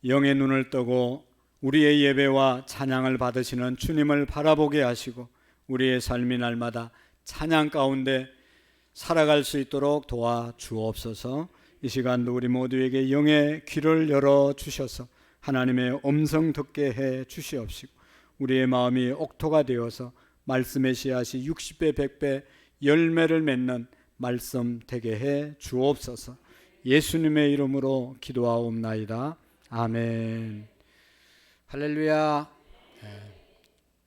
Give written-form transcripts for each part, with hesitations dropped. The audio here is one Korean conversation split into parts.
영의 눈을 뜨고 우리의 예배와 찬양을 받으시는 주님을 바라보게 하시고 우리의 삶이 날마다 찬양 가운데 살아갈 수 있도록 도와주옵소서. 이 시간도 우리 모두에게 영의 귀를 열어주셔서 하나님의 음성 듣게 해 주시옵시고 우리의 마음이 옥토가 되어서 말씀의 씨앗이 60배 100배 열매를 맺는 말씀 되게 해 주옵소서. 예수님의 이름으로 기도하옵나이다. 아멘. 할렐루야.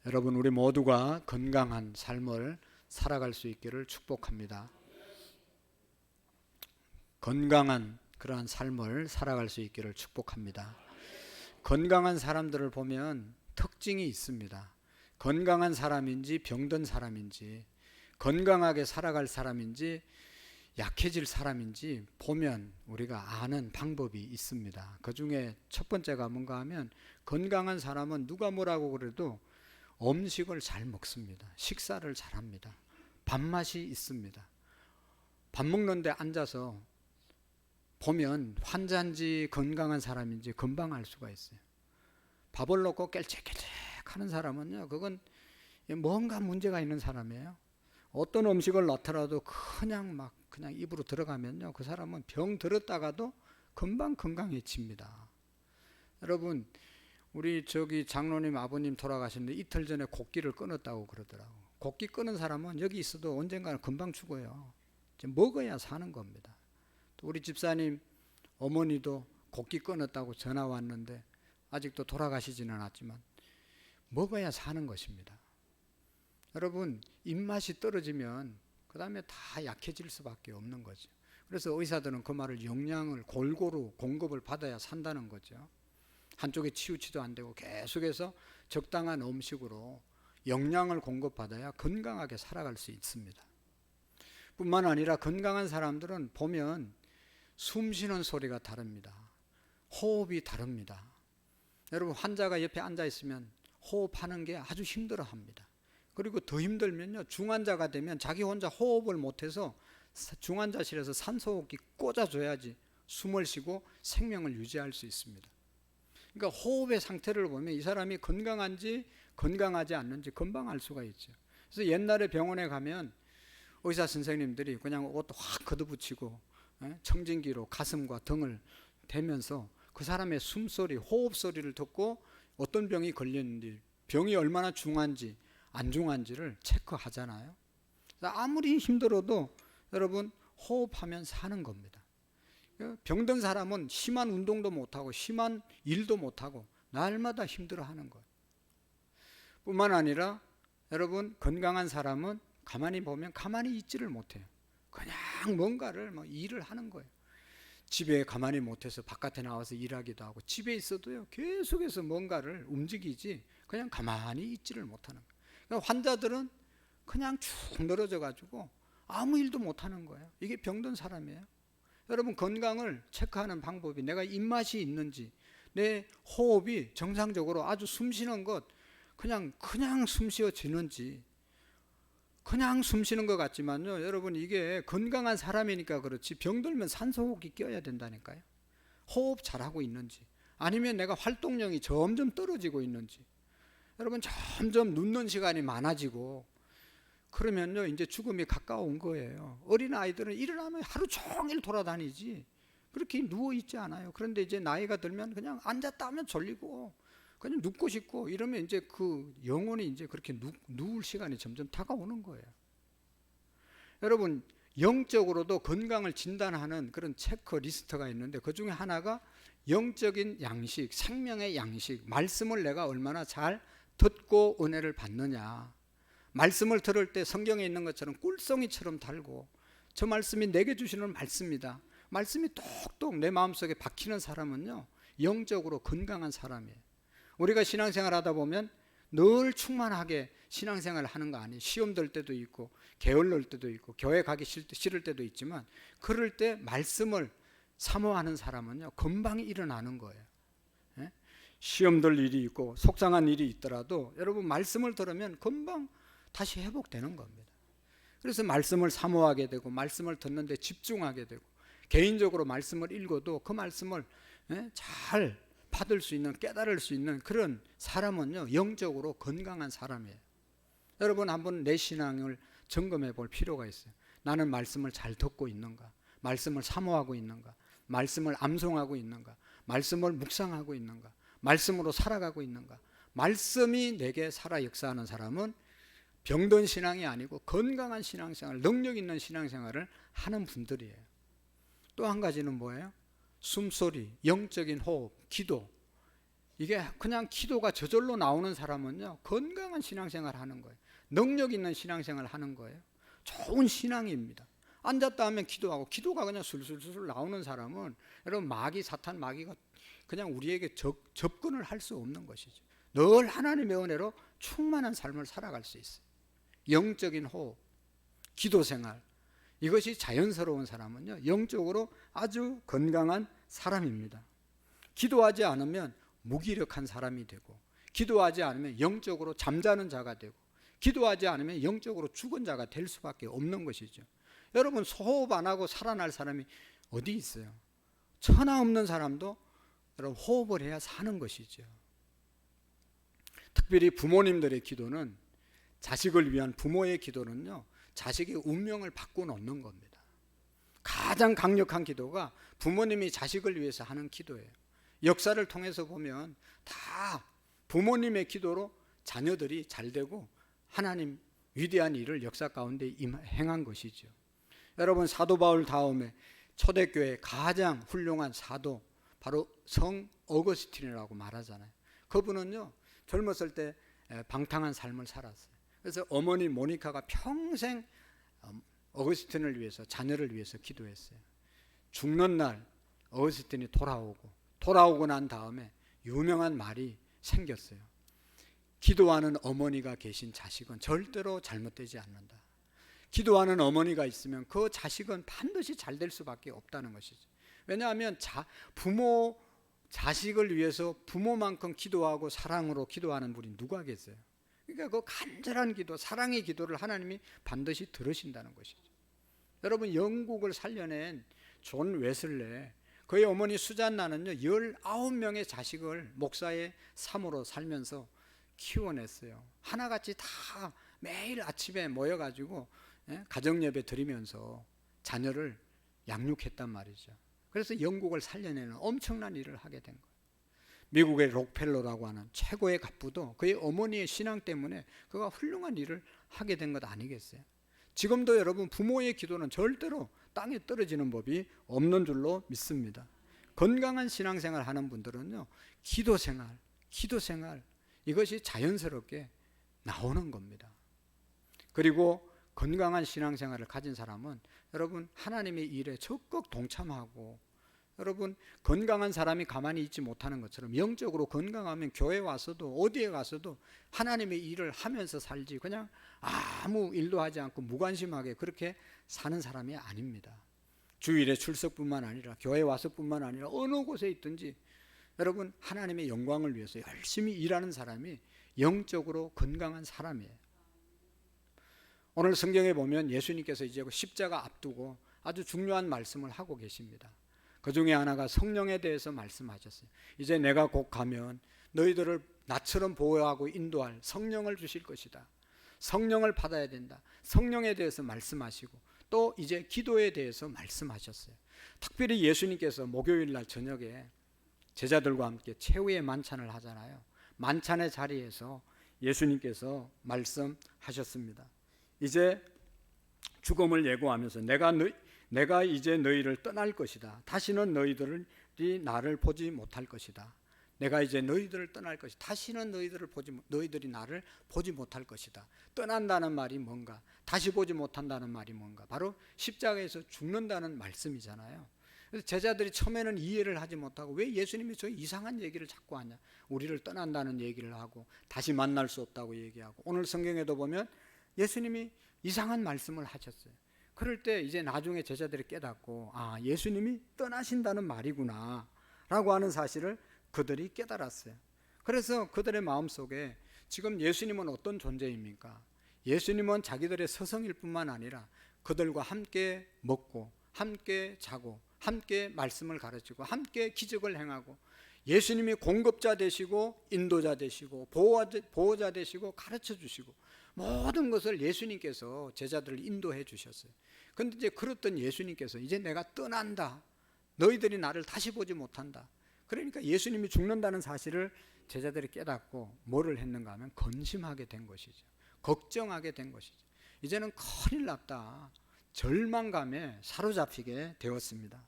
여러분, 우리 모두가 건강한 삶을 살아갈 수 있기를 축복합니다. 건강한 그러한 삶을 살아갈 수 있기를 축복합니다. 건강한 사람들을 보면 특징이 있습니다. 건강한 사람인지 병든 사람인지, 건강하게 살아갈 사람인지 약해질 사람인지 보면 우리가 아는 방법이 있습니다. 그 중에 첫 번째가 뭔가 하면 건강한 사람은 누가 뭐라고 그래도 음식을 잘 먹습니다. 식사를 잘합니다. 밥맛이 있습니다. 밥 먹는데 앉아서 보면 환자인지 건강한 사람인지 금방 알 수가 있어요. 밥을 넣고 깰찍깰찍 하는 사람은요, 그건 뭔가 문제가 있는 사람이에요. 어떤 음식을 넣더라도 그냥 입으로 들어가면요, 그 사람은 병 들었다가도 금방 건강해집니다. 여러분, 우리 장로님 아버님 돌아가셨는데 이틀 전에 곡기를 끊었다고 그러더라고. 곡기 끊은 사람은 여기 있어도 언젠가는 금방 죽어요. 먹어야 사는 겁니다. 또 우리 집사님 어머니도 곡기 끊었다고 전화 왔는데 아직도 돌아가시지는 않았지만 먹어야 사는 것입니다. 여러분, 입맛이 떨어지면 그 다음에 다 약해질 수밖에 없는 거죠. 그래서 의사들은 그 말을 영양을 골고루 공급을 받아야 산다는 거죠. 한쪽에 치우치도 안 되고 계속해서 적당한 음식으로 영양을 공급받아야 건강하게 살아갈 수 있습니다. 뿐만 아니라 건강한 사람들은 보면 숨 쉬는 소리가 다릅니다. 호흡이 다릅니다. 여러분, 환자가 옆에 앉아 있으면 호흡하는 게 아주 힘들어 합니다. 그리고 더 힘들면요, 중환자가 되면 자기 혼자 호흡을 못해서 중환자실에서 산소호흡기 꽂아줘야지 숨을 쉬고 생명을 유지할 수 있습니다. 그러니까 호흡의 상태를 보면 이 사람이 건강한지 건강하지 않는지 금방 알 수가 있죠. 그래서 옛날에 병원에 가면 의사 선생님들이 그냥 옷 확 걷어붙이고 청진기로 가슴과 등을 대면서 그 사람의 숨소리, 호흡 소리를 듣고 어떤 병이 걸렸는지, 병이 얼마나 중한지 안 중한지를 체크하잖아요. 아무리 힘들어도 여러분 호흡하면 사는 겁니다. 병든 사람은 심한 운동도 못하고 심한 일도 못하고 날마다 힘들어하는 거예요. 뿐만 아니라 여러분, 건강한 사람은 가만히 보면 가만히 있지를 못해요. 그냥 뭔가를 일을 하는 거예요. 집에 가만히 못해서 바깥에 나와서 일하기도 하고, 집에 있어도요 계속해서 뭔가를 움직이지 그냥 가만히 있지를 못하는 거예요. 그러니까 환자들은 그냥 쭉 늘어져 가지고 아무 일도 못하는 거예요. 이게 병든 사람이에요. 여러분, 건강을 체크하는 방법이 내가 입맛이 있는지, 내 호흡이 정상적으로 아주 숨 쉬는 것 그냥 숨 쉬어지는지, 그냥 숨 쉬는 것 같지만요, 여러분, 이게 건강한 사람이니까 그렇지 병들면 산소호흡기 껴야 된다니까요. 호흡 잘하고 있는지, 아니면 내가 활동량이 점점 떨어지고 있는지, 여러분, 점점 눕는 시간이 많아지고 그러면요 이제 죽음이 가까운 거예요. 어린아이들은 일어나면 하루 종일 돌아다니지 그렇게 누워있지 않아요. 그런데 이제 나이가 들면 그냥 앉았다 하면 졸리고 그냥 눕고 싶고 이러면 이제 그 영혼이 이제 그렇게 누울 시간이 점점 다가오는 거예요. 여러분, 영적으로도 건강을 진단하는 그런 체크리스트가 있는데 그 중에 하나가 영적인 양식, 생명의 양식, 말씀을 내가 얼마나 잘 듣고 은혜를 받느냐. 말씀을 들을 때 성경에 있는 것처럼 꿀송이처럼 달고, 저 말씀이 내게 주시는 말씀이다, 말씀이 똑똑 내 마음속에 박히는 사람은요 영적으로 건강한 사람이에요. 우리가 신앙생활 하다 보면 늘 충만하게 신앙생활을 하는 거 아니에요. 시험 들 때도 있고 게을릴 때도 있고 교회 가기 싫을 때도 있지만 그럴 때 말씀을 사모하는 사람은요 금방 일어나는 거예요. 시험 들 일이 있고 속상한 일이 있더라도 여러분, 말씀을 들으면 금방 다시 회복되는 겁니다. 그래서 말씀을 사모하게 되고 말씀을 듣는 데 집중하게 되고, 개인적으로 말씀을 읽어도 그 말씀을 잘 받을 수 있는, 깨달을 수 있는 그런 사람은요, 영적으로 건강한 사람이에요. 여러분 한번 내 신앙을 점검해 볼 필요가 있어요. 나는 말씀을 잘 듣고 있는가? 말씀을 사모하고 있는가? 말씀을 암송하고 있는가? 말씀을 묵상하고 있는가? 말씀으로 살아가고 있는가? 말씀이 내게 살아 역사하는 사람은 병든 신앙이 아니고 건강한 신앙생활, 능력 있는 신앙생활을 하는 분들이에요. 또 한 가지는 뭐예요? 숨소리, 영적인 호흡, 기도. 이게 그냥 기도가 저절로 나오는 사람은요, 건강한 신앙생활 하는 거예요. 능력 있는 신앙생활 하는 거예요. 좋은 신앙입니다. 앉았다 하면 기도하고, 기도가 그냥 술술술 나오는 사람은 여러분 마귀, 사탄 마귀가 그냥 우리에게 접근을 할 수 없는 것이죠. 늘 하나님의 은혜로 충만한 삶을 살아갈 수 있어요. 영적인 호흡, 기도 생활, 이것이 자연스러운 사람은요, 영적으로 아주 건강한 사람입니다. 기도하지 않으면 무기력한 사람이 되고, 기도하지 않으면 영적으로 잠자는 자가 되고, 기도하지 않으면 영적으로 죽은 자가 될 수밖에 없는 것이죠. 여러분 호흡 안 하고 살아날 사람이 어디 있어요? 천하 없는 사람도 여러분 호흡을 해야 사는 것이죠. 특별히 부모님들의 기도는, 자식을 위한 부모의 기도는요, 자식의 운명을 바꿔놓는 겁니다. 가장 강력한 기도가 부모님이 자식을 위해서 하는 기도예요. 역사를 통해서 보면 다 부모님의 기도로 자녀들이 잘 되고 하나님 위대한 일을 역사 가운데 행한 것이죠. 여러분 사도 바울 다음에 초대교회 가장 훌륭한 사도, 바로 성 어거스틴이라고 말하잖아요. 그분은요, 젊었을 때 방탕한 삶을 살았어요. 그래서 어머니 모니카가 평생 어거스틴을 위해서, 자녀를 위해서 기도했어요. 죽는 날 어거스틴이 돌아오고 난 다음에 유명한 말이 생겼어요. 기도하는 어머니가 계신 자식은 절대로 잘못되지 않는다. 기도하는 어머니가 있으면 그 자식은 반드시 잘 될 수밖에 없다는 것이죠. 왜냐하면 부모 자식을 위해서 부모만큼 기도하고 사랑으로 기도하는 분이 누가 계세요? 그러니까 그 간절한 기도, 사랑의 기도를 하나님이 반드시 들으신다는 것이죠. 여러분 영국을 살려낸 존 웨슬레, 그의 어머니 수잔나는요 19명의 자식을 목사의 삶으로 살면서 키워냈어요. 하나같이 다 매일 아침에 모여가지고 가정예배 드리면서 자녀를 양육했단 말이죠. 그래서 영국을 살려내는 엄청난 일을 하게 된 거예요. 미국의 록펠러라고 하는 최고의 갑부도 그의 어머니의 신앙 때문에 그가 훌륭한 일을 하게 된 것 아니겠어요? 지금도 여러분 부모의 기도는 절대로 땅에 떨어지는 법이 없는 줄로 믿습니다. 건강한 신앙생활 하는 분들은요, 기도생활 이것이 자연스럽게 나오는 겁니다. 그리고 건강한 신앙생활을 가진 사람은 여러분 하나님의 일에 적극 동참하고, 여러분 건강한 사람이 가만히 있지 못하는 것처럼 영적으로 건강하면 교회 와서도 어디에 가서도 하나님의 일을 하면서 살지, 그냥 아무 일도 하지 않고 무관심하게 그렇게 사는 사람이 아닙니다. 주일에 출석뿐만 아니라 교회 와서뿐만 아니라 어느 곳에 있든지 여러분 하나님의 영광을 위해서 열심히 일하는 사람이 영적으로 건강한 사람이에요. 오늘 성경에 보면 예수님께서 이제 십자가 앞두고 아주 중요한 말씀을 하고 계십니다. 그 중에 하나가 성령에 대해서 말씀하셨어요. 이제 내가 곧 가면 너희들을 나처럼 보호하고 인도할 성령을 주실 것이다. 성령을 받아야 된다. 성령에 대해서 말씀하시고 또 이제 기도에 대해서 말씀하셨어요. 특별히 예수님께서 목요일 날 저녁에 제자들과 함께 최후의 만찬을 하잖아요. 만찬의 자리에서 예수님께서 말씀하셨습니다. 이제 죽음을 예고하면서 내가 이제 너희를 떠날 것이다. 다시는 너희들이 나를 보지 못할 것이다. 내가 이제 너희들을 떠날 것이다. 다시는 너희들이 나를 보지 못할 것이다. 떠난다는 말이 뭔가, 다시 보지 못한다는 말이 뭔가, 바로 십자가에서 죽는다는 말씀이잖아요. 그래서 제자들이 처음에는 이해를 하지 못하고 왜 예수님이 저 이상한 얘기를 자꾸 하냐, 우리를 떠난다는 얘기를 하고 다시 만날 수 없다고 얘기하고, 오늘 성경에도 보면 예수님이 이상한 말씀을 하셨어요. 그럴 때 이제 나중에 제자들이 깨닫고, 아, 예수님이 떠나신다는 말이구나 라고 하는 사실을 그들이 깨달았어요. 그래서 그들의 마음속에 지금 예수님은 어떤 존재입니까? 예수님은 자기들의 스승일 뿐만 아니라 그들과 함께 먹고 함께 자고 함께 말씀을 가르치고 함께 기적을 행하고 예수님이 공급자 되시고 인도자 되시고 보호자 되시고 가르쳐 주시고 모든 것을 예수님께서 제자들을 인도해 주셨어요. 그런데 이제 그랬던 예수님께서 이제 내가 떠난다. 너희들이 나를 다시 보지 못한다. 그러니까 예수님이 죽는다는 사실을 제자들이 깨닫고 뭐를 했는가 하면 근심하게 된 것이죠. 걱정하게 된 것이죠. 이제는 큰일 났다. 절망감에 사로잡히게 되었습니다.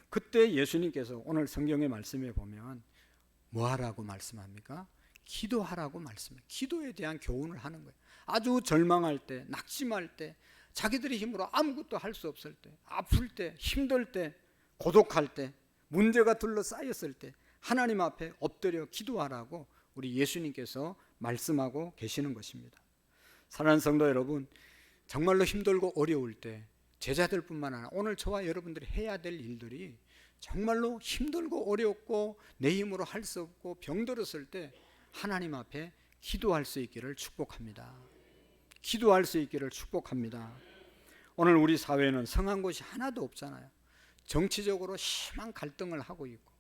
그때 예수님께서 오늘 성경의 말씀에 보면 뭐 하라고 말씀합니까? 기도하라고 말씀해요. 기도에 대한 교훈을 하는 거예요. 아주 절망할 때, 낙심할 때, 자기들의 힘으로 아무것도 할 수 없을 때, 아플 때, 힘들 때, 고독할 때, 문제가 둘러싸였을 때 하나님 앞에 엎드려 기도하라고 우리 예수님께서 말씀하고 계시는 것입니다. 사랑하는 성도 여러분, 정말로 힘들고 어려울 때 제자들뿐만 아니라 오늘 저와 여러분들이 해야 될 일들이 정말로 힘들고 어렵고 내 힘으로 할 수 없고 병들었을 때 하나님 앞에 기도할 수 있기를 축복합니다. 기도할 수 있기를 축복합니다. 오늘 우리 사회는 성한 곳이 하나도 없잖아요. 정치적으로 심한 갈등을 하고 있고,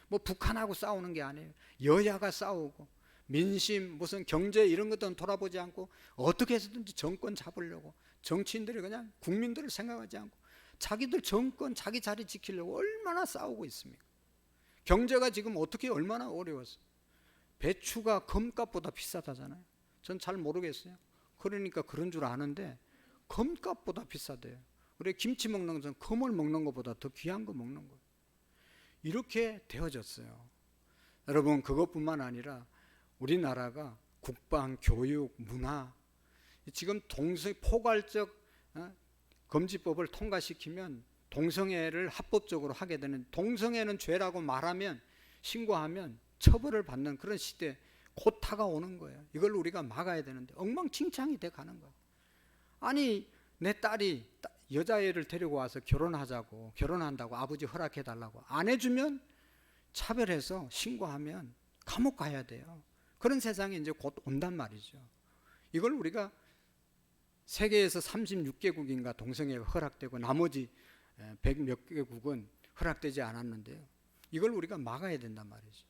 뭐 북한하고 싸우는 게 아니에요. 여야가 싸우고 민심 무슨 경제 이런 것들은 돌아보지 않고 어떻게 해서든지 정권 잡으려고 정치인들이 그냥 국민들을 생각하지 않고 자기들 정권 자기 자리 지키려고 얼마나 싸우고 있습니까? 경제가 지금 어떻게 얼마나 어려웠어요. 배추가 금값보다 비싸다잖아요. 전 잘 모르겠어요. 그러니까 그런 줄 아는데 금값보다 비싸대요. 우리 김치 먹는 것은 금을 먹는 것보다 더 귀한 거 먹는 거예요. 이렇게 되어졌어요. 여러분, 그것뿐만 아니라 우리나라가 국방, 교육, 문화, 지금 포괄적 금지법을 통과시키면 동성애를 합법적으로 하게 되는, 동성애는 죄라고 말하면 신고하면 처벌을 받는 그런 시대 곧 다가오는 거예요. 이걸 우리가 막아야 되는데 엉망진창이 돼 가는 거예요. 아니, 내 딸이 여자애를 데리고 와서 결혼한다고 아버지 허락해 달라고 안 해주면 차별해서 신고하면 감옥 가야 돼요. 그런 세상이 이제 곧 온단 말이죠. 이걸 우리가 세계에서 36개국인가 동성애가 허락되고 나머지 100몇 개국은 허락되지 않았는데요. 이걸 우리가 막아야 된단 말이죠.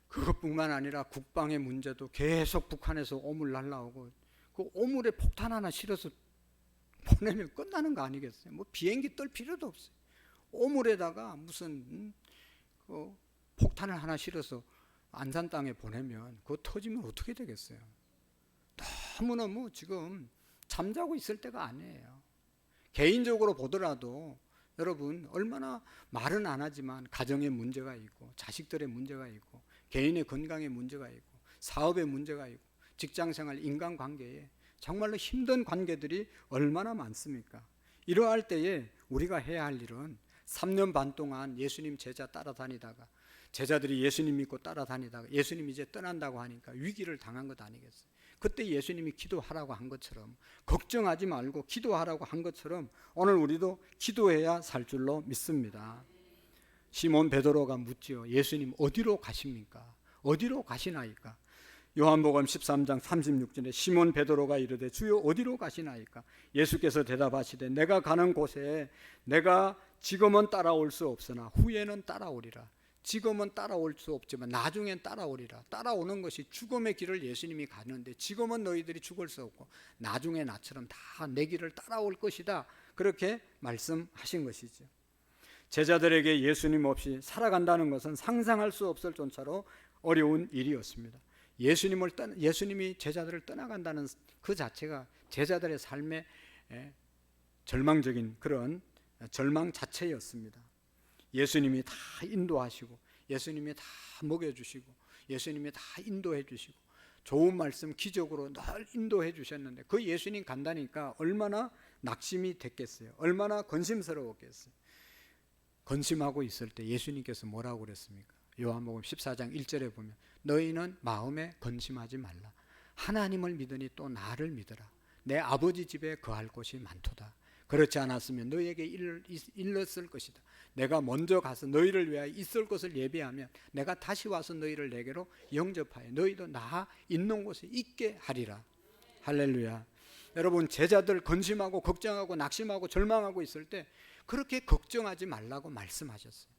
그것뿐만 아니라 국방의 문제도 계속 북한에서 오물 날라오고 그 오물에 폭탄 하나 실어서 보내면 끝나는 거 아니겠어요? 뭐 비행기 뜰 필요도 없어요. 오물에다가 무슨 폭탄을 하나 실어서 안산 땅에 보내면 그거 터지면 어떻게 되겠어요? 너무너무 지금 잠자고 있을 때가 아니에요. 개인적으로 보더라도 여러분 얼마나 말은 안 하지만 가정에 문제가 있고 자식들의 문제가 있고 개인의 건강에 문제가 있고 사업에 문제가 있고 직장생활 인간관계에 정말로 힘든 관계들이 얼마나 많습니까? 이러할 때에 우리가 해야 할 일은 3년 반 동안 예수님 제자 따라다니다가 제자들이 예수님 믿고 따라다니다가 예수님이 이제 떠난다고 하니까 위기를 당한 것 아니겠어요? 그때 예수님이 기도하라고 한 것처럼 걱정하지 말고 기도하라고 한 것처럼 오늘 우리도 기도해야 살 줄로 믿습니다. 시몬 베드로가 묻지요. 예수님 어디로 가십니까? 어디로 가시나이까? 요한복음 13장 36절에 시몬 베드로가 이르되 주여 어디로 가시나이까? 예수께서 대답하시되 내가 가는 곳에 내가 지금은 따라올 수 없으나 후에는 따라오리라. 지금은 따라올 수 없지만 나중엔 따라오리라. 따라오는 것이 죽음의 길을 예수님이 가는데 지금은 너희들이 죽을 수 없고 나중에 나처럼 다 내 길을 따라올 것이다. 그렇게 말씀하신 것이죠. 제자들에게 예수님 없이 살아간다는 것은 상상할 수 없을 정도로 어려운 일이었습니다. 예수님이 제자들을 떠나간다는 그 자체가 제자들의 삶의 절망적인 그런 절망 자체였습니다. 예수님이 다 인도하시고 예수님이 다 먹여주시고 예수님이 다 인도해 주시고 좋은 말씀 기적으로 늘 인도해 주셨는데 그 예수님 간다니까 얼마나 낙심이 됐겠어요. 얼마나 근심스러웠겠어요. 근심하고 있을 때 예수님께서 뭐라고 그랬습니까? 요한복음 14장 1절에 보면 너희는 마음에 근심하지 말라. 하나님을 믿으니 또 나를 믿으라. 내 아버지 집에 거할 곳이 많도다. 그렇지 않았으면 너희에게 일렀을 것이다. 내가 먼저 가서 너희를 위하여 있을 것을 예비하면 내가 다시 와서 너희를 내게로 영접하여 너희도 나 있는 곳에 있게 하리라. 할렐루야. 여러분, 제자들 근심하고 걱정하고 낙심하고 절망하고 있을 때 그렇게 걱정하지 말라고 말씀하셨어요.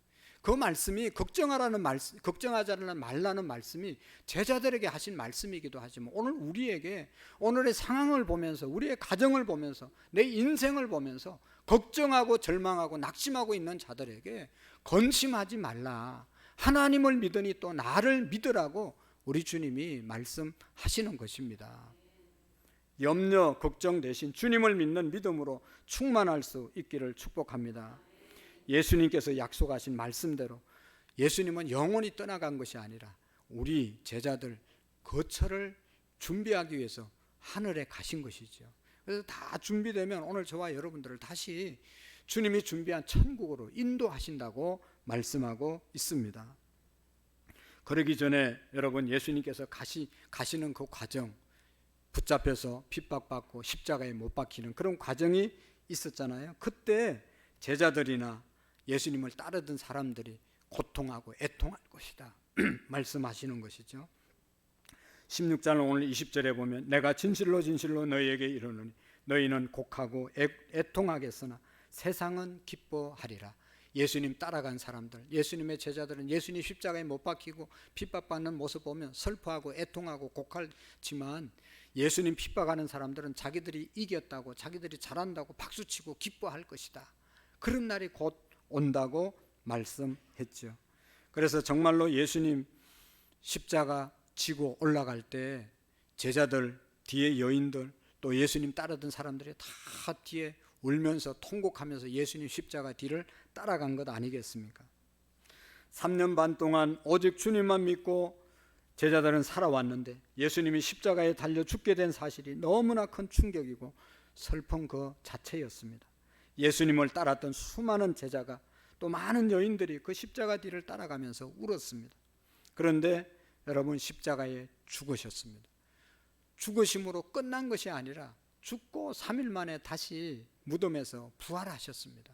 그 말씀이 걱정하라는 말씀, 걱정하지 말라는 말씀이 제자들에게 하신 말씀이기도 하지만 오늘 우리에게 오늘의 상황을 보면서 우리의 가정을 보면서 내 인생을 보면서 걱정하고 절망하고 낙심하고 있는 자들에게 건심하지 말라. 하나님을 믿으니 또 나를 믿으라고 우리 주님이 말씀하시는 것입니다. 염려, 걱정 대신 주님을 믿는 믿음으로 충만할 수 있기를 축복합니다. 예수님께서 약속하신 말씀대로 예수님은 영원히 떠나간 것이 아니라 우리 제자들 거처를 준비하기 위해서 하늘에 가신 것이죠. 그래서 다 준비되면 오늘 저와 여러분들을 다시 주님이 준비한 천국으로 인도하신다고 말씀하고 있습니다. 그러기 전에 여러분 예수님께서 가시는 그 과정, 붙잡혀서 핍박받고 십자가에 못 박히는 그런 과정이 있었잖아요. 그때 제자들이나 예수님을 따르던 사람들이 고통하고 애통할 것이다 말씀하시는 것이죠. 16장 오늘 20절에 보면 내가 진실로 진실로 너희에게 이르노니 너희는 곡하고 애통하겠으나 세상은 기뻐하리라. 예수님 따라간 사람들, 예수님의 제자들은 예수님 십자가에 못 박히고 핍박받는 모습 보면 슬퍼하고 애통하고 곡하지만 예수님 핍박하는 사람들은 자기들이 이겼다고 자기들이 잘한다고 박수치고 기뻐할 것이다. 그런 날이 곧 온다고 말씀했죠. 그래서 정말로 예수님 십자가 지고 올라갈 때 제자들 뒤에 여인들 또 예수님 따르던 사람들이 다 뒤에 울면서 통곡하면서 예수님 십자가 뒤를 따라간 것 아니겠습니까? 3년 반 동안 오직 주님만 믿고 제자들은 살아왔는데 예수님이 십자가에 달려 죽게 된 사실이 너무나 큰 충격이고 슬픈 그 자체였습니다. 예수님을 따랐던 수많은 제자가 또 많은 여인들이 그 십자가 뒤를 따라가면서 울었습니다. 그런데 여러분 십자가에 죽으셨습니다. 죽으심으로 끝난 것이 아니라 죽고 3일 만에 다시 무덤에서 부활하셨습니다.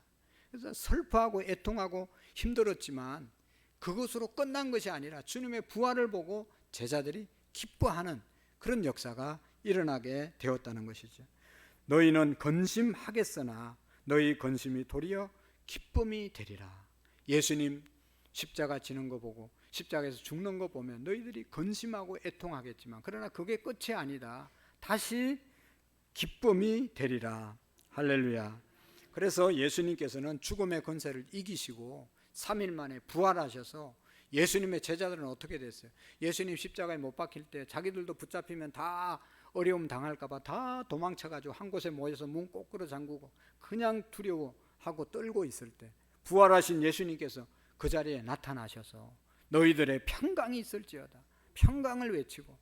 그래서 슬퍼하고 애통하고 힘들었지만 그것으로 끝난 것이 아니라 주님의 부활을 보고 제자들이 기뻐하는 그런 역사가 일어나게 되었다는 것이죠. 너희는 근심하겠으나 너희 근심이 도리어 기쁨이 되리라. 예수님 십자가 지는 거 보고 십자가에서 죽는 거 보면 너희들이 근심하고 애통하겠지만 그러나 그게 끝이 아니다. 다시 기쁨이 되리라. 할렐루야. 그래서 예수님께서는 죽음의 권세를 이기시고 3일 만에 부활하셔서 예수님의 제자들은 어떻게 됐어요? 예수님 십자가에 못 박힐 때 자기들도 붙잡히면 다 어려움 당할까 봐 다 도망쳐가지고 한 곳에 모여서 문 꼬꾸로 잠그고 그냥 두려워하고 떨고 있을 때 부활하신 예수님께서 그 자리에 나타나셔서 너희들의 평강이 있을지어다 평강을 외치고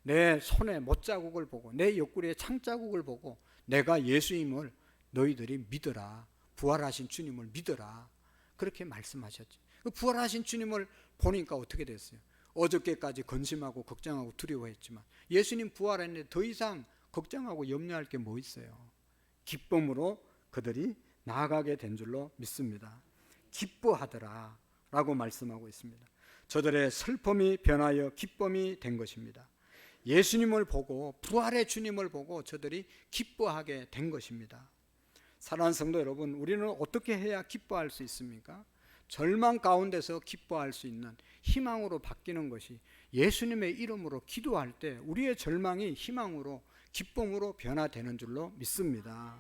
내 손에 못자국을 보고 내 옆구리에 창자국을 보고 내가 예수님을 너희들이 믿어라. 부활하신 주님을 믿어라. 그렇게 말씀하셨죠. 부활하신 주님을 보니까 어떻게 됐어요? 어저께까지 근심하고 걱정하고 두려워했지만 예수님 부활했는데 더 이상 걱정하고 염려할 게 뭐 있어요? 기쁨으로 그들이 나아가게 된 줄로 믿습니다. 기뻐하더라 라고 말씀하고 있습니다. 저들의 슬픔이 변하여 기쁨이 된 것입니다. 예수님을 보고 부활의 주님을 보고 저들이 기뻐하게 된 것입니다. 사랑하는 성도 여러분, 우리는 어떻게 해야 기뻐할 수 있습니까? 절망 가운데서 기뻐할 수 있는 희망으로 바뀌는 것이 예수님의 이름으로 기도할 때 우리의 절망이 희망으로 기쁨으로 변화되는 줄로 믿습니다.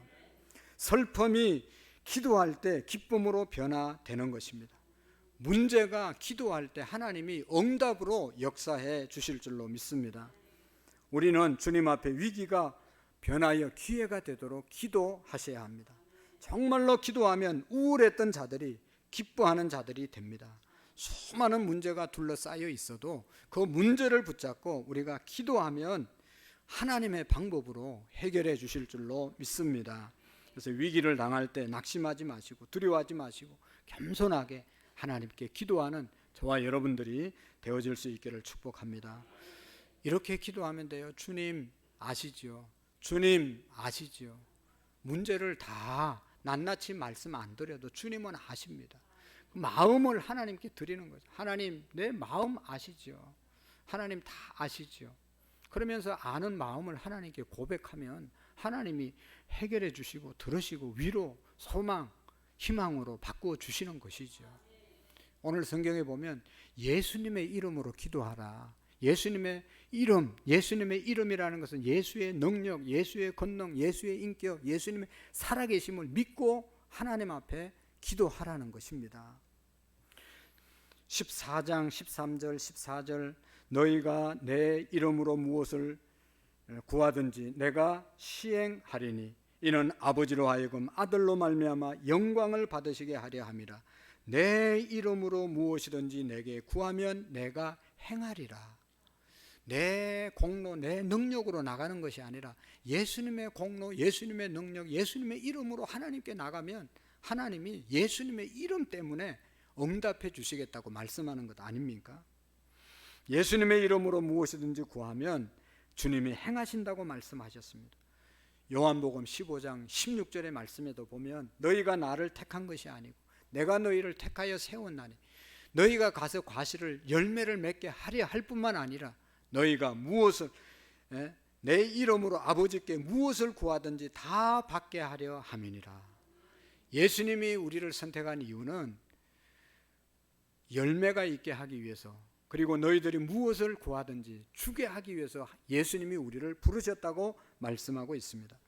슬픔이 기도할 때 기쁨으로 변화되는 것입니다. 문제가 기도할 때 하나님이 응답으로 역사해 주실 줄로 믿습니다. 우리는 주님 앞에 위기가 변하여 기회가 되도록 기도하셔야 합니다. 정말로 기도하면 우울했던 자들이 기뻐하는 자들이 됩니다. 수많은 문제가 둘러싸여 있어도 그 문제를 붙잡고 우리가 기도하면 하나님의 방법으로 해결해 주실 줄로 믿습니다. 그래서 위기를 당할 때 낙심하지 마시고 두려워하지 마시고 겸손하게 하나님께 기도하는 저와 여러분들이 되어질 수 있기를 축복합니다. 이렇게 기도하면 돼요. 주님 아시죠? 주님 아시죠? 문제를 다 낱낱이 말씀 안 드려도 주님은 아십니다. 마음을 하나님께 드리는 거죠. 하나님 내 마음 아시죠? 하나님 다 아시죠? 그러면서 아는 마음을 하나님께 고백하면 하나님이 해결해 주시고 들으시고 위로, 소망, 희망으로 바꾸어 주시는 것이죠. 오늘 성경에 보면 예수님의 이름으로 기도하라. 예수님의 이름, 예수님의 이름이라는 것은 예수의 능력, 예수의 권능, 예수의 인격, 예수님의 살아계심을 믿고 하나님 앞에 기도하라는 것입니다. 14장 13절 14절 너희가 내 이름으로 무엇을 구하든지 내가 시행하리니 이는 아버지로 하여금 아들로 말미암아 영광을 받으시게 하려 함이라. 내 이름으로 무엇이든지 내게 구하면 내가 행하리라. 내 공로, 내 능력으로 나가는 것이 아니라 예수님의 공로, 예수님의 능력, 예수님의 이름으로 하나님께 나가면 하나님이 예수님의 이름 때문에 응답해 주시겠다고 말씀하는 것 아닙니까? 예수님의 이름으로 무엇이든지 구하면 주님이 행하신다고 말씀하셨습니다. 요한복음 15장 16절의 말씀에도 보면 너희가 나를 택한 것이 아니고 내가 너희를 택하여 세웠나니 너희가 가서 과실을 열매를 맺게 하려 할 뿐만 아니라 너희가 무엇을 내 이름으로 아버지께 무엇을 구하든지 다 받게 하려 함이니라. 예수님이 우리를 선택한 이유는 열매가 있게 하기 위해서, 그리고 너희들이 무엇을 구하든지 주게 하기 위해서 예수님이 우리를 부르셨다고 말씀하고 있습니다.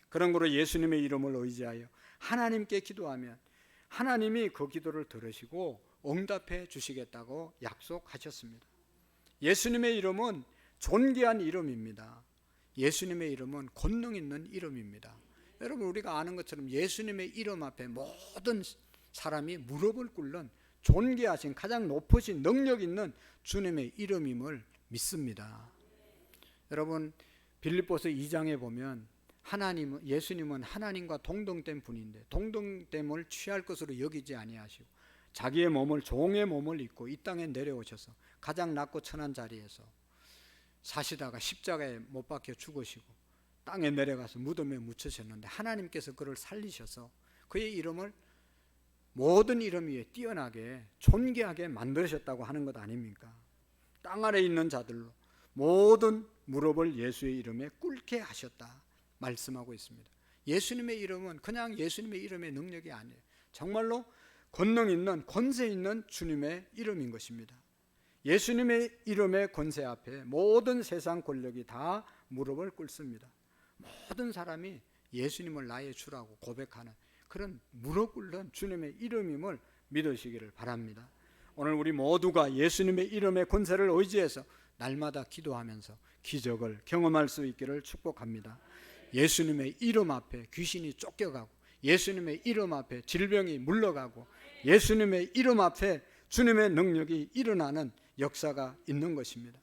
그런 거로 예수님의 이름을 의지하여 하나님께 기도하면 하나님이 그 기도를 들으시고 응답해 주시겠다고 약속하셨습니다. 예수님의 이름은 존귀한 이름입니다. 예수님의 이름은 권능 있는 이름입니다. 여러분, 우리가 아는 것처럼 예수님의 이름 앞에 모든 사람이 무릎을 꿇는 존귀하신 가장 높으신 능력 있는 주님의 이름임을 믿습니다. 여러분, 빌립보서 2장에 보면 예수님은 하나님과 동등된 분인데 동등됨을 취할 것으로 여기지 아니하시고 자기의 몸을, 종의 몸을 입고 이 땅에 내려오셔서 가장 낮고 천한 자리에서 사시다가 십자가에 못 박혀 죽으시고 땅에 내려가서 무덤에 묻히셨는데 하나님께서 그를 살리셔서 그의 이름을 모든 이름 위에 뛰어나게 존귀하게 만드셨다고 하는 것 아닙니까? 땅 아래 있는 자들로 모든 무릎을 예수의 이름에 꿇게 하셨다 말씀하고 있습니다. 예수님의 이름은 그냥 예수님의 이름의 능력이 아니에요. 정말로 권능 있는, 권세 있는 주님의 이름인 것입니다. 예수님의 이름의 권세 앞에 모든 세상 권력이 다 무릎을 꿇습니다. 모든 사람이 예수님을 나의 주라고 고백하는 그런 무릎 꿇는 주님의 이름임을 믿으시기를 바랍니다. 오늘 우리 모두가 예수님의 이름의 권세를 의지해서 날마다 기도하면서 기적을 경험할 수 있기를 축복합니다. 예수님의 이름 앞에 귀신이 쫓겨가고 예수님의 이름 앞에 질병이 물러가고 예수님의 이름 앞에 주님의 능력이 일어나는 역사가 있는 것입니다.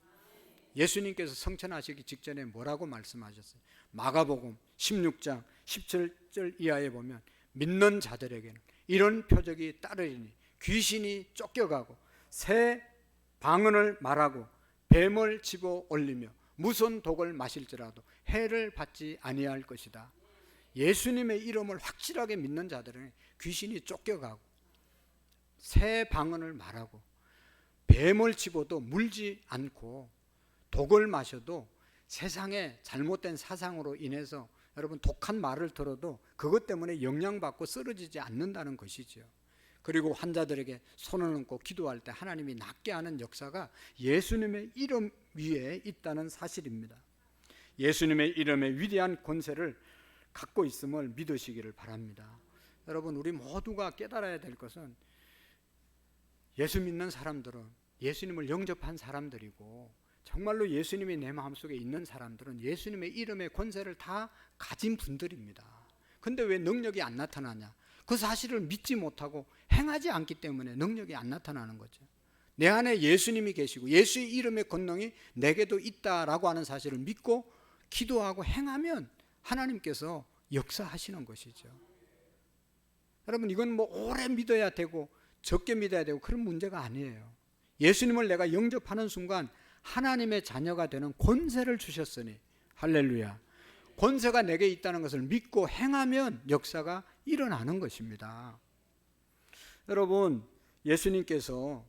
예수님께서 성천하시기 직전에 뭐라고 말씀하셨어요? 마가복음 16장 17절 이하에 보면 믿는 자들에게는 이런 표적이 따르리니 귀신이 쫓겨가고 새 방언을 말하고 뱀을 집어 올리며 무슨 독을 마실지라도 해를 받지 아니할 것이다. 예수님의 이름을 확실하게 믿는 자들은 귀신이 쫓겨가고 새 방언을 말하고 뱀을 집어도 물지 않고 독을 마셔도 세상의 잘못된 사상으로 인해서 여러분 독한 말을 들어도 그것 때문에 영향받고 쓰러지지 않는다는 것이죠. 그리고 환자들에게 손을 얹고 기도할 때 하나님이 낫게 하는 역사가 예수님의 이름 위에 있다는 사실입니다. 예수님의 이름의 위대한 권세를 갖고 있음을 믿으시기를 바랍니다. 여러분, 우리 모두가 깨달아야 될 것은 예수 믿는 사람들은 예수님을 영접한 사람들이고 정말로 예수님이 내 마음속에 있는 사람들은 예수님의 이름의 권세를 다 가진 분들입니다. 근데 왜 능력이 안 나타나냐? 그 사실을 믿지 못하고 행하지 않기 때문에 능력이 안 나타나는 거죠. 내 안에 예수님이 계시고 예수의 이름의 권능이 내게도 있다라고 하는 사실을 믿고 기도하고 행하면 하나님께서 역사하시는 것이죠. 여러분, 이건 뭐 오래 믿어야 되고 적게 믿어야 되고 그런 문제가 아니에요. 예수님을 내가 영접하는 순간 하나님의 자녀가 되는 권세를 주셨으니 할렐루야. 권세가 내게 있다는 것을 믿고 행하면 역사가 일어나는 것입니다. 여러분, 예수님께서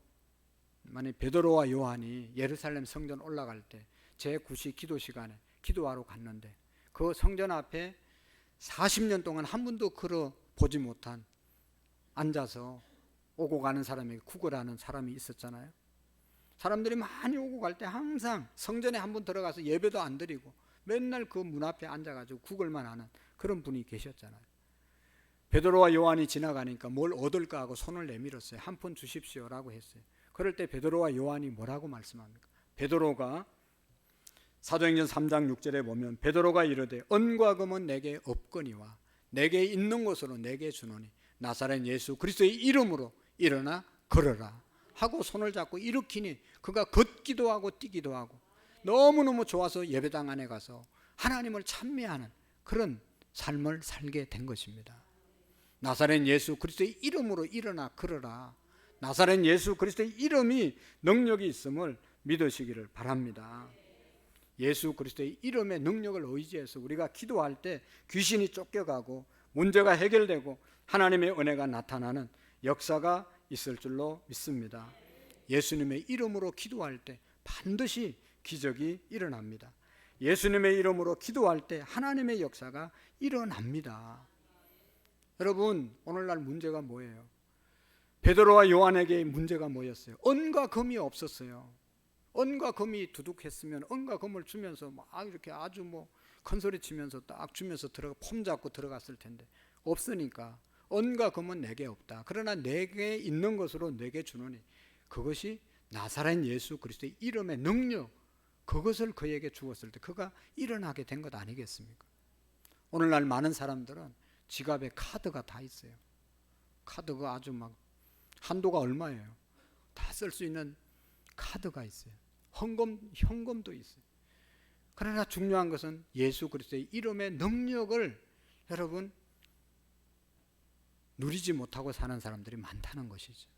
만약 베드로와 요한이 예루살렘 성전 올라갈 때 제9시 기도 시간에 기도하러 갔는데 그 성전 앞에 40년 동안 한 번도 걸어 보지 못한 앉아서 오고 가는 사람에게 구걸하는 사람이 있었잖아요. 사람들이 많이 오고 갈 때 항상 성전에 한번 들어가서 예배도 안 드리고 맨날 그 문 앞에 앉아가지고 구걸만 하는 그런 분이 계셨잖아요. 베드로와 요한이 지나가니까 뭘 얻을까 하고 손을 내밀었어요. 한 푼 주십시오라고 했어요. 그럴 때 베드로와 요한이 뭐라고 말씀합니까? 베드로가 사도행전 3장 6절에 보면 베드로가 이르되 은과 금은 내게 없거니와 내게 있는 것으로 내게 주노니 나사렛 예수 그리스도의 이름으로 일어나 걸어라 하고 손을 잡고 일으키니 그가 걷기도 하고 뛰기도 하고 너무너무 좋아서 예배당 안에 가서 하나님을 찬미하는 그런 삶을 살게 된 것입니다. 나사렛 예수 그리스도의 이름으로 일어나 걸어라. 나사렛 예수 그리스도의 이름이 능력이 있음을 믿으시기를 바랍니다. 예수 그리스도의 이름의 능력을 의지해서 우리가 기도할 때 귀신이 쫓겨가고 문제가 해결되고 하나님의 은혜가 나타나는 역사가 있을 줄로 믿습니다. 예수님의 이름으로 기도할 때 반드시 기적이 일어납니다. 예수님의 이름으로 기도할 때 하나님의 역사가 일어납니다. 여러분, 오늘날 문제가 뭐예요? 베드로와 요한에게 문제가 뭐였어요? 은과 금이 없었어요. 은과 금이 두둑했으면 은과 금을 주면서 막 이렇게 아주 큰 소리 치면서 딱 주면서 폼 잡고 들어갔을 텐데 없으니까 은과 금은 내게 없다. 그러나 내게 있는 것으로 내게 주노니 그것이 나사렛 예수 그리스도의 이름의 능력, 그것을 그에게 주었을 때 그가 일어나게 된 것 아니겠습니까? 오늘날 많은 사람들은 지갑에 카드가 다 있어요. 카드가 아주 한도가 얼마예요? 다 쓸 수 있는 카드가 있어요. 현금도 있어요. 그러나 중요한 것은 예수 그리스도의 이름의 능력을 여러분 누리지 못하고 사는 사람들이 많다는 것이죠.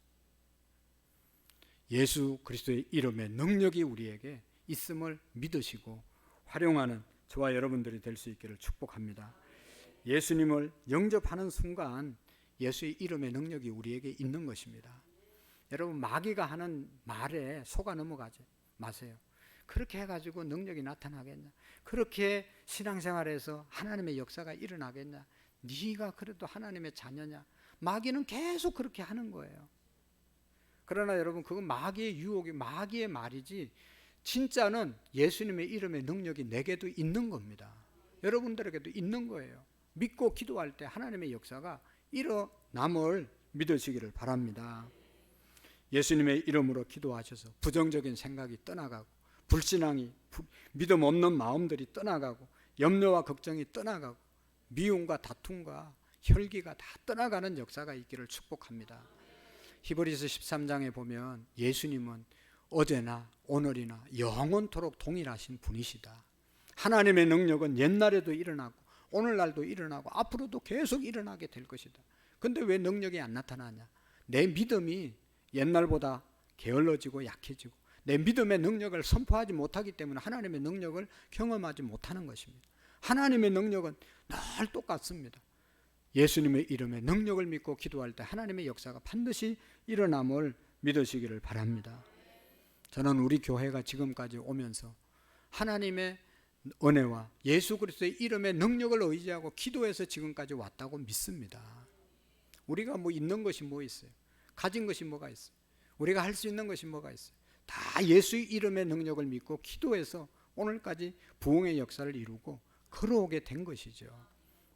예수 그리스도의 이름의 능력이 우리에게 있음을 믿으시고 활용하는 저와 여러분들이 될 수 있기를 축복합니다. 예수님을 영접하는 순간 예수의 이름의 능력이 우리에게 있는 것입니다. 여러분, 마귀가 하는 말에 속아 넘어가지 마세요. 그렇게 해가지고 능력이 나타나겠냐? 그렇게 신앙생활에서 하나님의 역사가 일어나겠냐? 네가 그래도 하나님의 자녀냐? 마귀는 계속 그렇게 하는 거예요. 그러나 여러분, 그건 마귀의 유혹이 마귀의 말이지 진짜는 예수님의 이름의 능력이 내게도 있는 겁니다. 여러분들에게도 있는 거예요. 믿고 기도할 때 하나님의 역사가 일어남을 믿으시기를 바랍니다. 예수님의 이름으로 기도하셔서 부정적인 생각이 떠나가고 불신앙이 믿음 없는 마음들이 떠나가고 염려와 걱정이 떠나가고 미움과 다툼과 혈기가 다 떠나가는 역사가 있기를 축복합니다. 히브리서 13장에 보면 예수님은 어제나 오늘이나 영원토록 동일하신 분이시다. 하나님의 능력은 옛날에도 일어나고 오늘날도 일어나고 앞으로도 계속 일어나게 될 것이다. 근데 왜 능력이 안 나타나냐? 내 믿음이 옛날보다 게을러지고 약해지고 내 믿음의 능력을 선포하지 못하기 때문에 하나님의 능력을 경험하지 못하는 것입니다. 하나님의 능력은 늘 똑같습니다. 예수님의 이름에 능력을 믿고 기도할 때 하나님의 역사가 반드시 일어남을 믿으시기를 바랍니다. 저는 우리 교회가 지금까지 오면서 하나님의 은혜와 예수 그리스도의 이름의 능력을 의지하고 기도해서 지금까지 왔다고 믿습니다. 우리가 있는 것이 뭐 있어요? 가진 것이 뭐가 있어요? 우리가 할 수 있는 것이 뭐가 있어요? 다 예수의 이름의 능력을 믿고 기도해서 오늘까지 부흥의 역사를 이루고 걸어오게 된 것이죠.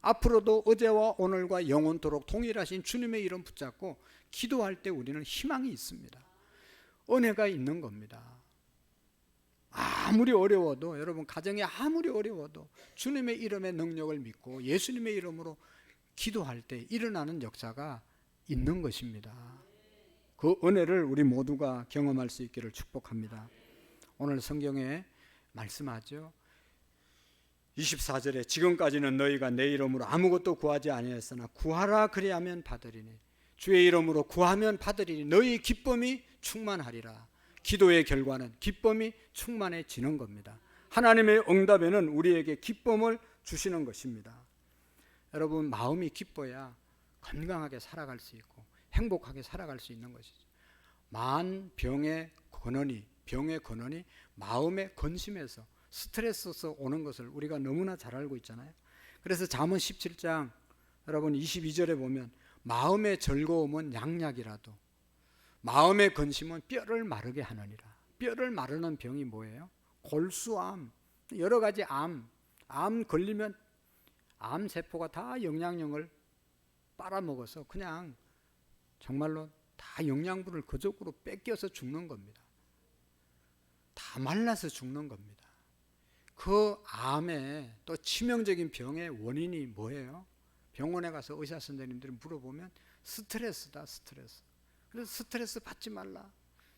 앞으로도 어제와 오늘과 영원토록 동일하신 주님의 이름 붙잡고 기도할 때 우리는 희망이 있습니다. 은혜가 있는 겁니다. 아무리 어려워도 여러분 가정이 아무리 어려워도 주님의 이름의 능력을 믿고 예수님의 이름으로 기도할 때 일어나는 역사가 있는 것입니다. 그 은혜를 우리 모두가 경험할 수 있기를 축복합니다. 오늘 성경에 말씀하죠. 24절에 지금까지는 너희가 내 이름으로 아무것도 구하지 아니하였으나 구하라 그리하면 받으리니 주의 이름으로 구하면 받으리니 너희 기쁨이 충만하리라. 기도의 결과는 기쁨이 충만해지는 겁니다. 하나님의 응답에는 우리에게 기쁨을 주시는 것입니다. 여러분, 마음이 기뻐야 건강하게 살아갈 수 있고 행복하게 살아갈 수 있는 것이죠. 병의 근원이 마음의 근심에서 스트레스에서 오는 것을 우리가 너무나 잘 알고 있잖아요. 그래서 잠언 17장 여러분 22절에 보면 마음의 즐거움은 양약이라도 마음의 근심은 뼈를 마르게 하느니라. 뼈를 마르는 병이 뭐예요? 골수암, 여러 가지 암 걸리면 암세포가 다 영양령을 빨아먹어서 그냥 정말로 다 영양분을 그쪽으로 뺏겨서 죽는 겁니다. 다 말라서 죽는 겁니다. 그 암의 또 치명적인 병의 원인이 뭐예요? 병원에 가서 의사 선생님들이 물어보면 스트레스다, 스트레스. 그래서 스트레스 받지 말라.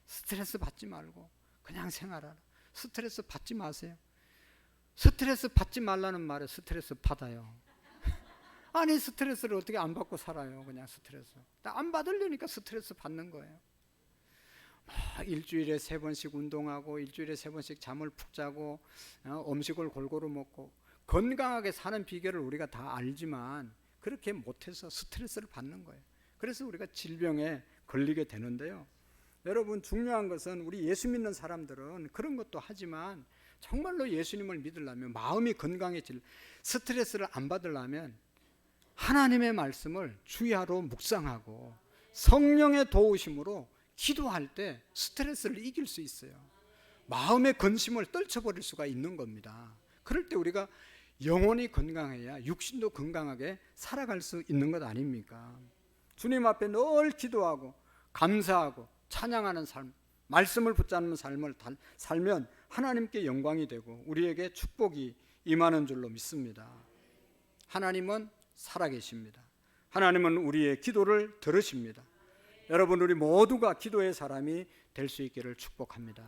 스트레스 받지 말고 그냥 생활하라. 스트레스 받지 마세요. 스트레스 받지 말라는 말에 스트레스 받아요. 아니 스트레스를 어떻게 안 받고 살아요? 그냥 스트레스 안 받으려니까 스트레스 받는 거예요. 일주일에 3번씩 운동하고 일주일에 3번씩 잠을 푹 자고 음식을 골고루 먹고 건강하게 사는 비결을 우리가 다 알지만 그렇게 못해서 스트레스를 받는 거예요. 그래서 우리가 질병에 걸리게 되는데요. 여러분 중요한 것은 우리 예수 믿는 사람들은 그런 것도 하지만 정말로 예수님을 믿으려면 마음이 건강해질, 스트레스를 안 받으려면 하나님의 말씀을 주야로 묵상하고 성령의 도우심으로 기도할 때 스트레스를 이길 수 있어요. 마음의 근심을 떨쳐버릴 수가 있는 겁니다. 그럴 때 우리가 영혼이 건강해야 육신도 건강하게 살아갈 수 있는 것 아닙니까? 주님 앞에 늘 기도하고 감사하고 찬양하는 삶, 말씀을 붙잡는 삶을 살면 하나님께 영광이 되고 우리에게 축복이 임하는 줄로 믿습니다. 하나님은 살아계십니다. 하나님은 우리의 기도를 들으십니다. 여러분 우리 모두가 기도의 사람이 될 수 있기를 축복합니다.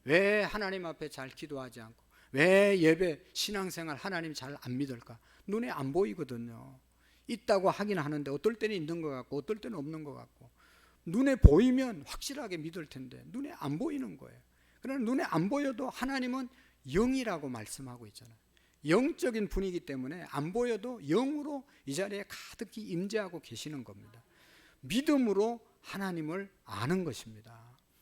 왜 하나님 앞에 잘 기도하지 않고 왜 예배 신앙생활 하나님 잘 안 믿을까? 눈에 안 보이거든요. 있다고 하긴 하는데 어떨 때는 있는 것 같고 어떨 때는 없는 것 같고 눈에 보이면 확실하게 믿을 텐데 눈에 안 보이는 거예요. 그러나 눈에 안 보여도 하나님은 영이라고 말씀하고 있잖아요. 영적인 분이기 때문에 안 보여도 영으로 이 자리에 가득히 임재하고 계시는 겁니다. 믿음으로 하나님을 아는 것입니다.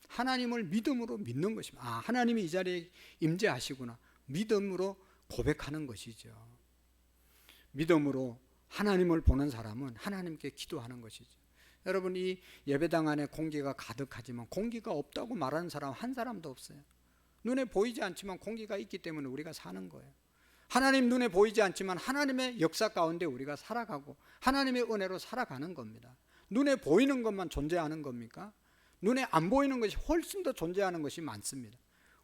하나님을 믿음으로 믿는 것입니다. 아, 하나님이 이 자리에 임재하시구나. 믿음으로 고백하는 것이죠. 믿음으로 하나님을 보는 사람은 하나님께 기도하는 것이죠. 여러분 이 예배당 안에 공기가 가득하지만 공기가 없다고 말하는 사람 한 사람도 없어요. 눈에 보이지 않지만 공기가 있기 때문에 우리가 사는 거예요. 하나님 눈에 보이지 않지만 하나님의 역사 가운데 우리가 살아가고 하나님의 은혜로 살아가는 겁니다. 눈에 보이는 것만 존재하는 겁니까? 눈에 안 보이는 것이 훨씬 더 존재하는 것이 많습니다.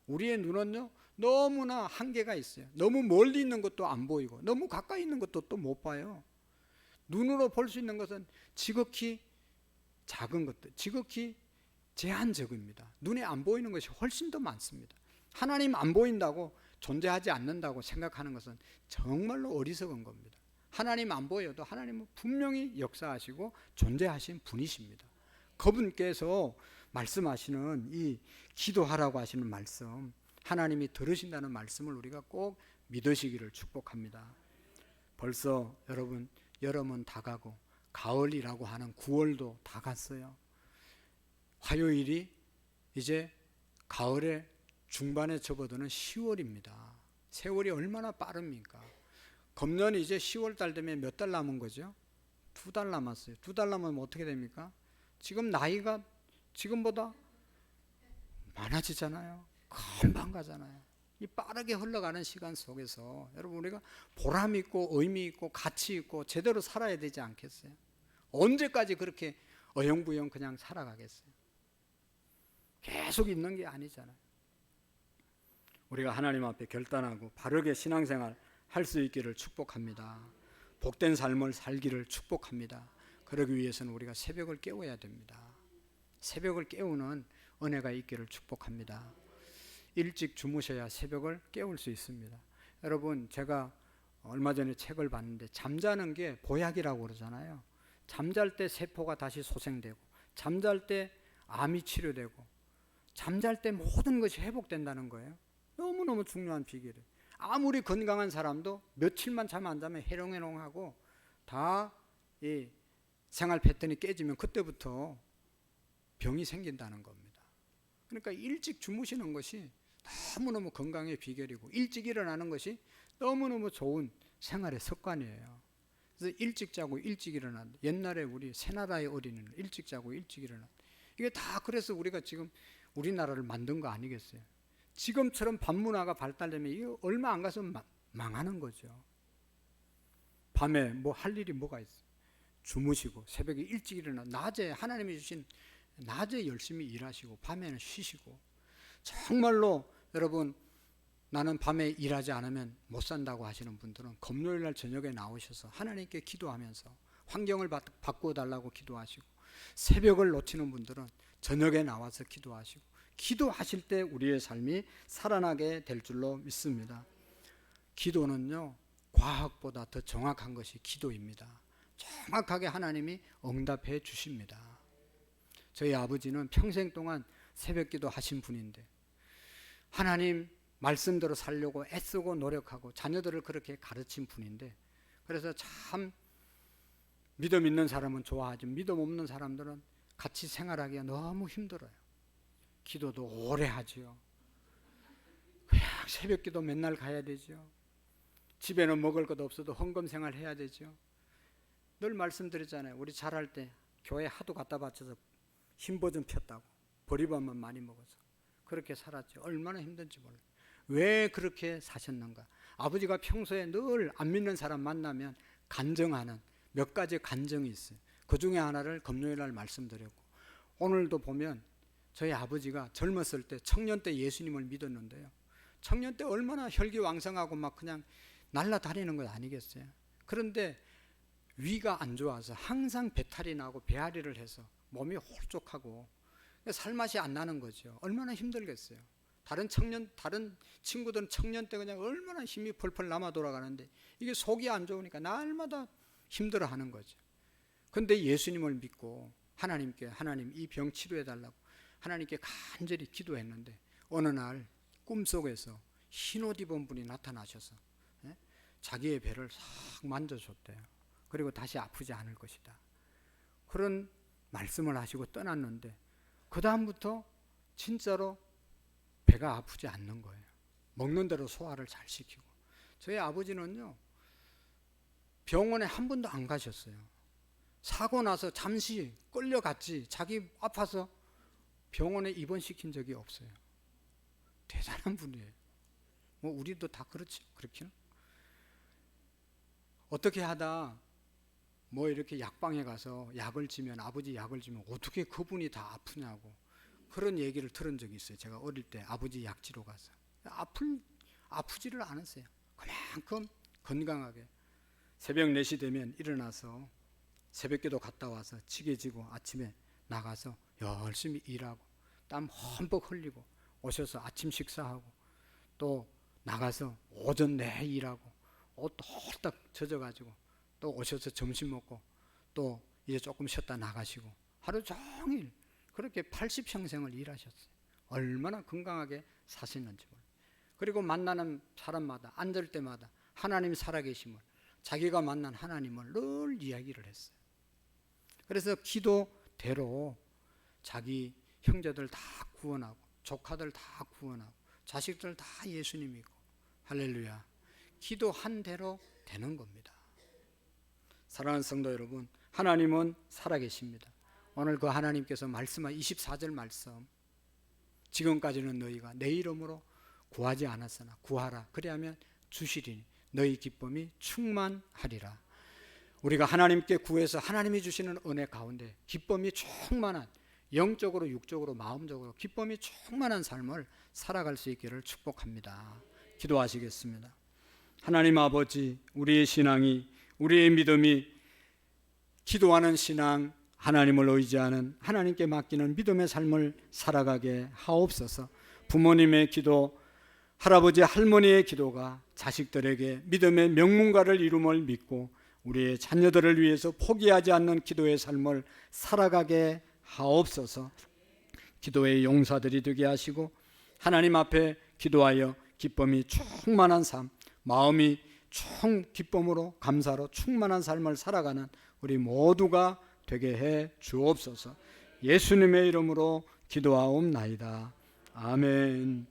우리의 눈은요 너무나 한계가 있어요. 너무 멀리 있는 것도 안 보이고 너무 가까이 있는 것도 또 못 봐요. 눈으로 볼 수 있는 것은 지극히 작은 것들, 지극히 제한적입니다. 눈에 안 보이는 것이 훨씬 더 많습니다. 하나님 안 보인다고 존재하지 않는다고 생각하는 것은 정말로 어리석은 겁니다. 하나님 안 보여도 하나님은 분명히 역사하시고 존재하신 분이십니다. 그분께서 말씀하시는 이 기도하라고 하시는 말씀, 하나님이 들으신다는 말씀을 우리가 꼭 믿으시기를 축복합니다. 벌써 여러분 여름은 다 가고 가을이라고 하는 9월도 다 갔어요. 화요일이 이제 가을의 중반에 접어드는 10월입니다. 세월이 얼마나 빠릅니까? 금년이 이제 10월 달 되면 몇 달 남은 거죠? 2달 남았어요. 2달 남으면 어떻게 됩니까? 지금 나이가 지금보다 많아지잖아요. 금방 가잖아요. 이 빠르게 흘러가는 시간 속에서 여러분 우리가 보람 있고 의미 있고 가치 있고 제대로 살아야 되지 않겠어요? 언제까지 그렇게 어영부영 그냥 살아가겠어요? 계속 있는 게 아니잖아요. 우리가 하나님 앞에 결단하고 바르게 신앙생활 할 수 있기를 축복합니다. 복된 삶을 살기를 축복합니다. 그러기 위해서는 우리가 새벽을 깨워야 됩니다. 새벽을 깨우는 은혜가 있기를 축복합니다. 일찍 주무셔야 새벽을 깨울 수 있습니다. 여러분 제가 얼마 전에 책을 봤는데 잠자는 게 보약이라고 그러잖아요. 잠잘 때 세포가 다시 소생되고 잠잘 때 암이 치료되고 잠잘 때 모든 것이 회복된다는 거예요. 너무너무 중요한 비결이에요. 아무리 건강한 사람도 며칠만 잠 안 자면 해롱해롱하고 다 이 생활 패턴이 깨지면 그때부터 병이 생긴다는 겁니다. 그러니까 일찍 주무시는 것이 너무너무 건강의 비결이고 일찍 일어나는 것이 너무너무 좋은 생활의 습관이에요. 그래서 일찍 자고 일찍 일어난다. 옛날에 우리 새나라의 어린이는 일찍 자고 일찍 일어난다. 이게 다 그래서 우리가 지금 우리나라를 만든 거 아니겠어요? 지금처럼 밤문화가 발달되면 이거 얼마 안 가서 망하는 거죠. 밤에 뭐 할 일이 뭐가 있어요? 주무시고 새벽에 일찍 일어나 낮에 하나님이 주신 낮에 열심히 일하시고 밤에는 쉬시고, 정말로 여러분 나는 밤에 일하지 않으면 못 산다고 하시는 분들은 금요일 날 저녁에 나오셔서 하나님께 기도하면서 환경을 바꾸어 달라고 기도하시고, 새벽을 놓치는 분들은 저녁에 나와서 기도하시고, 기도하실 때 우리의 삶이 살아나게 될 줄로 믿습니다. 기도는요, 과학보다 더 정확한 것이 기도입니다. 정확하게 하나님이 응답해 주십니다. 저희 아버지는 평생 동안 새벽 기도 하신 분인데 하나님 말씀대로 살려고 애쓰고 노력하고 자녀들을 그렇게 가르친 분인데, 그래서 참 믿음 있는 사람은 좋아하지 믿음 없는 사람들은 같이 생활하기가 너무 힘들어요. 기도도 오래 하지요. 그냥 새벽 기도 맨날 가야 되죠. 집에는 먹을 것 없어도 헌금 생활 해야 되죠. 늘 말씀드렸잖아요. 우리 잘할 때 교회 하도 갖다 바쳐서 흰버전 폈다고, 보리밥만 많이 먹어서 그렇게 살았죠. 얼마나 힘든지 몰라요. 왜 그렇게 사셨는가? 아버지가 평소에 늘 안 믿는 사람 만나면 간증하는 몇 가지 간증이 있어요. 그 중에 하나를 금요일 날 말씀드렸고, 오늘도 보면 저희 아버지가 젊었을 때 청년 때 예수님을 믿었는데요, 청년 때 얼마나 혈기왕성하고 막 그냥 날아다니는 것 아니겠어요? 그런데 위가 안 좋아서 항상 배탈이 나고 배앓이를 해서 몸이 홀쭉하고 살맛이 안 나는 거죠. 얼마나 힘들겠어요. 다른 친구들은 청년 때 그냥 얼마나 힘이 펄펄 남아 돌아가는데 이게 속이 안 좋으니까 날마다 힘들어하는 거죠. 그런데 예수님을 믿고 하나님께, 하나님 이 병 치료해 달라고 하나님께 간절히 기도했는데, 어느 날 꿈속에서 흰옷 입은 분이 나타나셔서 자기의 배를 싹 만져줬대요. 그리고 다시 아프지 않을 것이다, 그런 말씀을 하시고 떠났는데, 그 다음부터 진짜로 배가 아프지 않는 거예요. 먹는 대로 소화를 잘 시키고. 저희 아버지는요, 병원에 한 번도 안 가셨어요. 사고 나서 잠시 끌려갔지 자기 아파서 병원에 입원시킨 적이 없어요. 대단한 분이에요. 뭐 우리도 다 그렇지, 그렇게는. 어떻게 하다 뭐 이렇게 약방에 가서 약을 지면, 아버지 약을 지면 어떻게 그분이 다 아프냐고 그런 얘기를 들은 적이 있어요. 제가 어릴 때 아버지 약지로 가서 아프지를 않았어요. 그만큼 건강하게 새벽 4시 되면 일어나서 새벽기도 갔다 와서 지게 지고 아침에 나가서 열심히 일하고 땀 흠뻑 흘리고 오셔서 아침 식사하고 또 나가서 오전 내내 일하고 옷 홀딱 젖어가지고 또 오셔서 점심 먹고 또 이제 조금 쉬었다 나가시고 하루 종일 그렇게 80평생을 일하셨어요. 얼마나 건강하게 사시는지 몰라요. 그리고 만나는 사람마다 앉을 때마다 하나님 살아계심을, 자기가 만난 하나님을 늘 이야기를 했어요. 그래서 기도대로 자기 형제들 다 구원하고 조카들 다 구원하고 자식들 다 예수님 믿고, 할렐루야, 기도한 대로 되는 겁니다. 사랑하는 성도 여러분, 하나님은 살아계십니다. 오늘 그 하나님께서 말씀한 24절 말씀, 지금까지는 너희가 내 이름으로 구하지 않았으나 구하라 그리하면 주시리니 너희 기쁨이 충만하리라. 우리가 하나님께 구해서 하나님이 주시는 은혜 가운데 기쁨이 충만한, 영적으로 육적으로 마음적으로 기쁨이 충만한 삶을 살아갈 수 있기를 축복합니다. 기도하시겠습니다. 하나님 아버지, 우리의 신앙이, 우리의 믿음이 기도하는 신앙, 하나님을 의지하는, 하나님께 맡기는 믿음의 삶을 살아가게 하옵소서. 부모님의 기도, 할아버지 할머니의 기도가 자식들에게 믿음의 명문가를 이룸을 믿고 우리의 자녀들을 위해서 포기하지 않는 기도의 삶을 살아가게 하옵소서. 기도의 용사들이 되게 하시고 하나님 앞에 기도하여 기쁨이 충만한 삶, 마음이 기쁨으로 감사로 충만한 삶을 살아가는 우리 모두가 되게 해 주옵소서. 예수님의 이름으로 기도하옵나이다. 아멘.